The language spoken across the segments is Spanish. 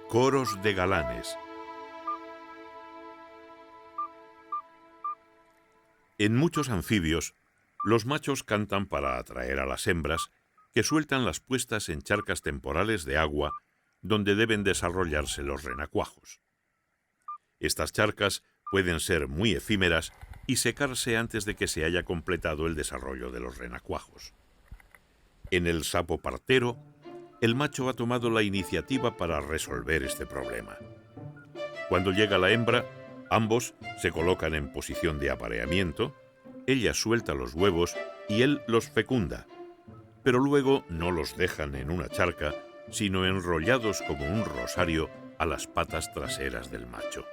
Coros de galanes. En muchos anfibios, los machos cantan para atraer a las hembras, que sueltan las puestas en charcas temporales de agua donde deben desarrollarse los renacuajos. Estas charcas pueden ser muy efímeras y secarse antes de que se haya completado el desarrollo de los renacuajos. En el sapo partero, el macho ha tomado la iniciativa para resolver este problema. Cuando llega la hembra, ambos se colocan en posición de apareamiento, ella suelta los huevos y él los fecunda, pero luego no los dejan en una charca, sino enrollados como un rosario a las patas traseras del macho.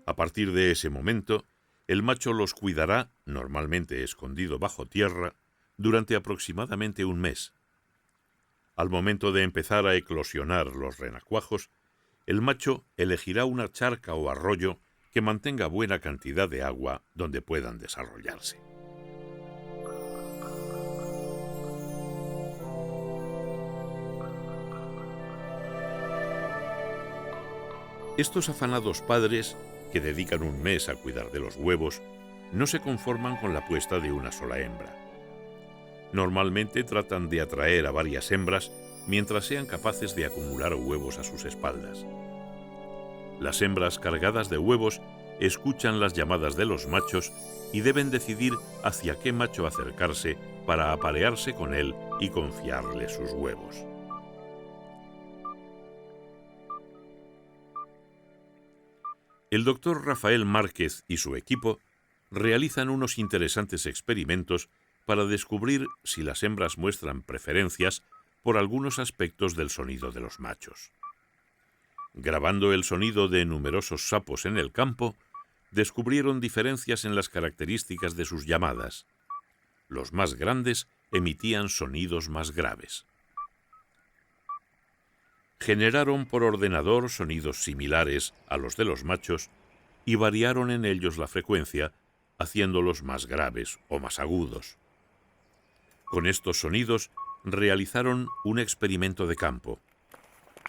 A partir de ese momento, el macho los cuidará, normalmente escondido bajo tierra, durante aproximadamente un mes. Al momento de empezar a eclosionar los renacuajos, el macho elegirá una charca o arroyo que mantenga buena cantidad de agua donde puedan desarrollarse. Estos afanados padres, que dedican un mes a cuidar de los huevos, no se conforman con la puesta de una sola hembra. Normalmente tratan de atraer a varias hembras mientras sean capaces de acumular huevos a sus espaldas. Las hembras cargadas de huevos escuchan las llamadas de los machos y deben decidir hacia qué macho acercarse para aparearse con él y confiarle sus huevos. El doctor Rafael Márquez y su equipo realizan unos interesantes experimentos para descubrir si las hembras muestran preferencias por algunos aspectos del sonido de los machos. Grabando el sonido de numerosos sapos en el campo, descubrieron diferencias en las características de sus llamadas. Los más grandes emitían sonidos más graves. Generaron por ordenador sonidos similares a los de los machos y variaron en ellos la frecuencia, haciéndolos más graves o más agudos. Con estos sonidos realizaron un experimento de campo.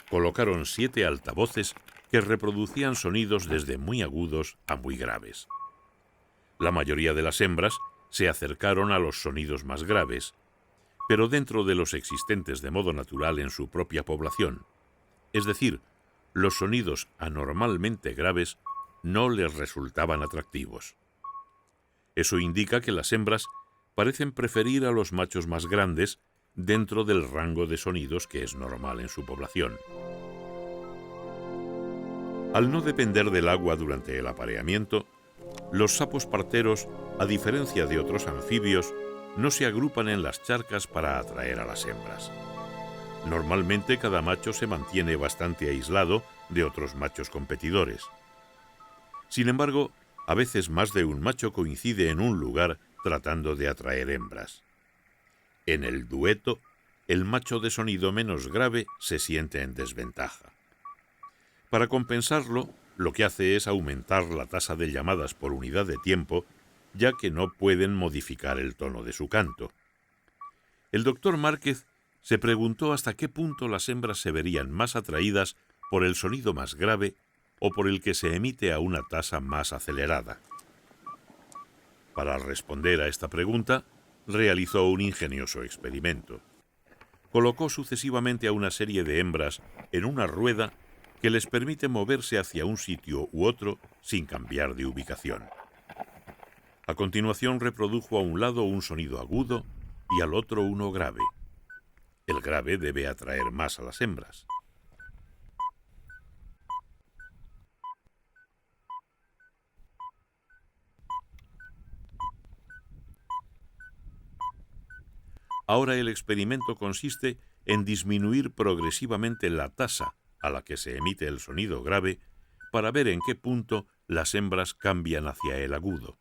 Colocaron 7 altavoces que reproducían sonidos desde muy agudos a muy graves. La mayoría de las hembras se acercaron a los sonidos más graves, pero dentro de los existentes de modo natural en su propia población. Es decir, los sonidos anormalmente graves no les resultaban atractivos. Eso indica que las hembras parecen preferir a los machos más grandes dentro del rango de sonidos que es normal en su población. Al no depender del agua durante el apareamiento, los sapos parteros, a diferencia de otros anfibios, no se agrupan en las charcas para atraer a las hembras. Normalmente cada macho se mantiene bastante aislado de otros machos competidores. Sin embargo, a veces más de un macho coincide en un lugar tratando de atraer hembras. En el dueto, el macho de sonido menos grave se siente en desventaja. Para compensarlo, lo que hace es aumentar la tasa de llamadas por unidad de tiempo, ya que no pueden modificar el tono de su canto. El doctor Márquez se preguntó hasta qué punto las hembras se verían más atraídas por el sonido más grave o por el que se emite a una tasa más acelerada. Para responder a esta pregunta, realizó un ingenioso experimento. Colocó sucesivamente a una serie de hembras en una rueda que les permite moverse hacia un sitio u otro sin cambiar de ubicación. A continuación reprodujo a un lado un sonido agudo y al otro uno grave. El grave debe atraer más a las hembras. Ahora el experimento consiste en disminuir progresivamente la tasa a la que se emite el sonido grave para ver en qué punto las hembras cambian hacia el agudo.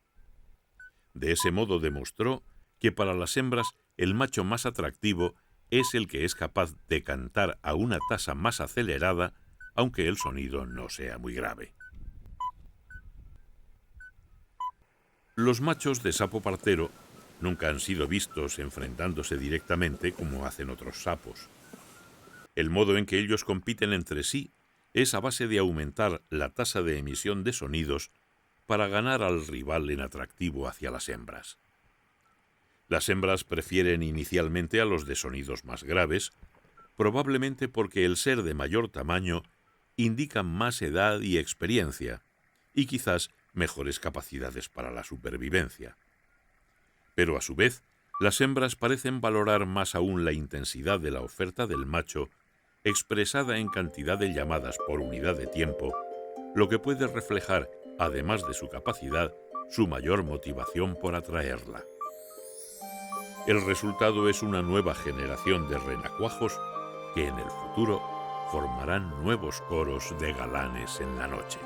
De ese modo demostró que para las hembras el macho más atractivo es el que es capaz de cantar a una tasa más acelerada, aunque el sonido no sea muy grave. Los machos de sapo partero nunca han sido vistos enfrentándose directamente como hacen otros sapos. El modo en que ellos compiten entre sí es a base de aumentar la tasa de emisión de sonidos para ganar al rival en atractivo hacia las hembras. Las hembras prefieren inicialmente a los de sonidos más graves, probablemente porque el ser de mayor tamaño indica más edad y experiencia, y quizás mejores capacidades para la supervivencia. Pero a su vez, las hembras parecen valorar más aún la intensidad de la oferta del macho, expresada en cantidad de llamadas por unidad de tiempo, lo que puede reflejar, además de su capacidad, su mayor motivación por atraerla. El resultado es una nueva generación de renacuajos que en el futuro formarán nuevos coros de galanes en la noche.